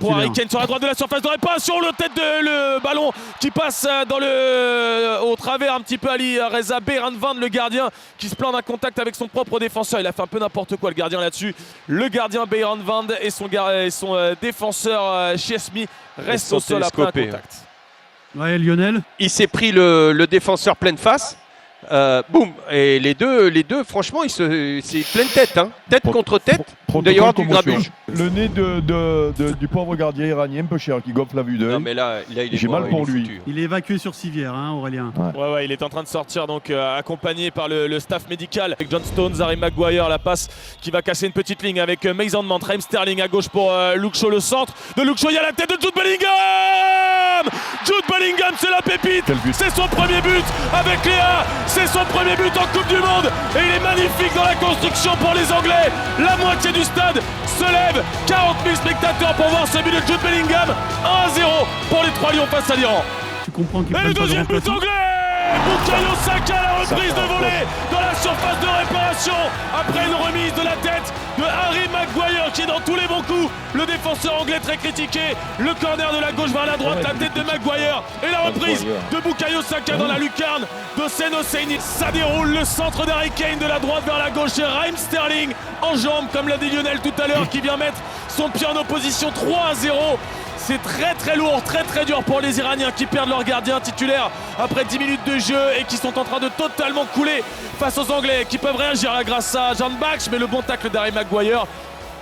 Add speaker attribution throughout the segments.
Speaker 1: Pour Harry Kane sur la droite de la surface de réparation, le ballon qui passe au travers un petit peu Ali Reza Beiranvand, le gardien qui se plaint d'un contact avec son propre défenseur. Il a fait un peu n'importe quoi le gardien là-dessus. Le gardien Beiranvand et son défenseur Chesney restent au sol après un contact.
Speaker 2: Ouais, Lionel.
Speaker 3: Il s'est pris le défenseur pleine face. Boum. Et les deux, franchement, c'est pleine tête. Hein. Tête contre tête. D'ailleurs, du grabuge.
Speaker 4: Le nez du pauvre gardien iranien, un peu cher, qui gonfle la vue d'œil.
Speaker 3: Non, mais là il est
Speaker 4: j'ai mal pour lui.
Speaker 3: foutu.
Speaker 2: Il est évacué sur civière, hein, Aurélien.
Speaker 1: Ouais, il est en train de sortir, donc accompagné par le staff médical. Avec John Stones, Harry Maguire, la passe qui va casser une petite ligne avec Mason Mount, Raheem Sterling à gauche pour Luke Shaw, le centre de Luke Shaw. Il y a la tête de Jude Bellingham. Jude Bellingham, c'est la pépite. C'est son premier but avec Léa. C'est son premier but en Coupe du Monde. Et il est magnifique dans la construction pour les Anglais. La moitié du stade se lève. 40 000 spectateurs pour voir ce but de Jude Bellingham. 1-0 pour les 3 Lions face à l'Iran.
Speaker 2: Tu comprends qu'il
Speaker 1: Et le deuxième but anglais. Bukayo Saka, la reprise de volée dans la surface de réparation après une remise de la tête de Harry Maguire qui est dans tous les bons coups. Le défenseur anglais très critiqué. Le corner de la gauche vers la droite, la tête de Maguire et la reprise de Bukayo Saka dans la lucarne de Seno Seini. Ça déroule, le centre d'Harry Kane de la droite vers la gauche et Raheem Sterling en jambe comme l'a dit Lionel tout à l'heure qui vient mettre son pied en opposition. 3-0. C'est très lourd, très dur pour les Iraniens qui perdent leur gardien titulaire après 10 minutes de jeu et qui sont en train de totalement couler face aux Anglais qui peuvent réagir là grâce à Jan Baksh, mais le bon tacle d'Harry Maguire.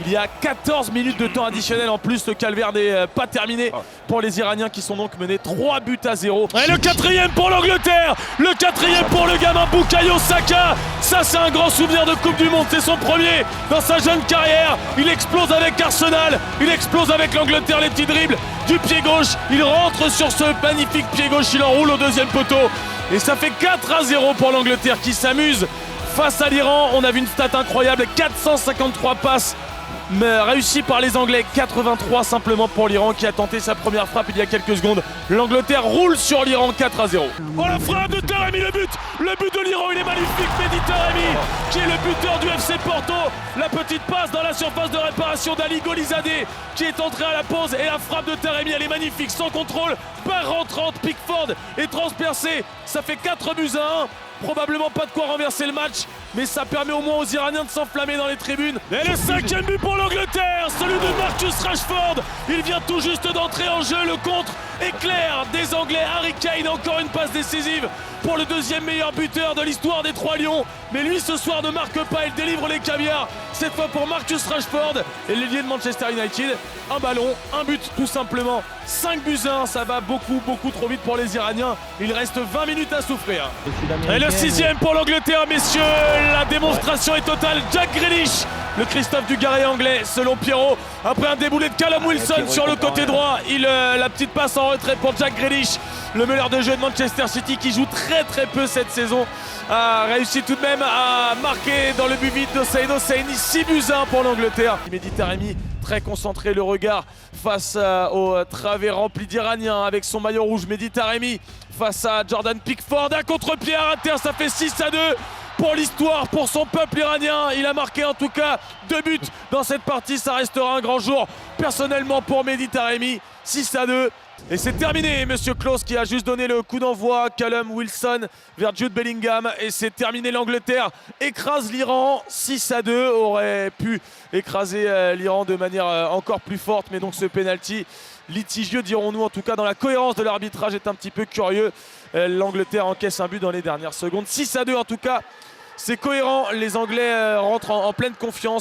Speaker 1: Il y a 14 minutes de temps additionnel en plus, le calvaire n'est pas terminé pour les Iraniens qui sont donc menés 3-0. Et le quatrième pour l'Angleterre, le quatrième pour le gamin Bukayo Saka. Ça c'est un grand souvenir de Coupe du Monde, c'est son premier dans sa jeune carrière. Il explose avec Arsenal, il explose avec l'Angleterre, les petits dribbles du pied gauche. Il rentre sur ce magnifique pied gauche, il enroule au deuxième poteau. Et ça fait 4-0 pour l'Angleterre qui s'amuse face à l'Iran. On a vu une stat incroyable, 453 passes réussi par les Anglais, 83 simplement pour l'Iran qui a tenté sa première frappe il y a quelques secondes. L'Angleterre roule sur l'Iran 4-0. Oh la frappe de Taremi, le but de l'Iran, il est magnifique. Mehdi Taremi qui est le buteur du FC Porto. La petite passe dans la surface de réparation d'Ali Golizadeh qui est entré à la pause et la frappe de Taremi elle est magnifique, sans contrôle, par rentrante. Pickford est transpercé, ça fait 4-1. Probablement pas de quoi renverser le match, mais ça permet au moins aux Iraniens de s'enflammer dans les tribunes. Et le 5e but pour l'Angleterre, celui de Marcus Rashford. Il vient tout juste d'entrer en jeu, le contre éclair des Anglais. Harry Kane, encore une passe décisive pour le deuxième meilleur buteur de l'histoire des 3 Lions. Mais lui ce soir ne marque pas, il délivre les caviars. Cette fois pour Marcus Rashford et l'ailier de Manchester United. Un ballon, un but tout simplement. 5-1, ça va beaucoup trop vite pour les Iraniens. Il reste 20 minutes à souffrir. Et le 6e pour l'Angleterre, messieurs. La démonstration est totale. Jack Grealish, le Christophe Dugarry anglais, selon Pierrot. Après un déboulé de Callum Wilson sur le côté droit, la petite passe en retrait pour Jack Grealish, le meneur de jeu de Manchester City qui joue très peu cette saison, a réussi tout de même à marquer dans le but vide de Seno Seini. 6-1 pour l'Angleterre. Mehdi Taremi très concentré, le regard face au travers rempli d'Iraniens avec son maillot rouge. Mehdi Taremi face à Jordan Pickford, un contre-pied à rater, ça fait 6-2 pour l'histoire, pour son peuple iranien. Il a marqué en tout cas 2 buts dans cette partie, ça restera un grand jour personnellement pour Mehdi Taremi. 6-2. Et c'est terminé, monsieur Klose qui a juste donné le coup d'envoi. Callum Wilson vers Jude Bellingham. Et c'est terminé, l'Angleterre écrase l'Iran. 6-2, aurait pu écraser l'Iran de manière encore plus forte. Mais donc ce penalty litigieux, dirons-nous, en tout cas dans la cohérence de l'arbitrage, est un petit peu curieux. L'Angleterre encaisse un but dans les dernières secondes. 6-2 en tout cas, c'est cohérent. Les Anglais rentrent en pleine confiance.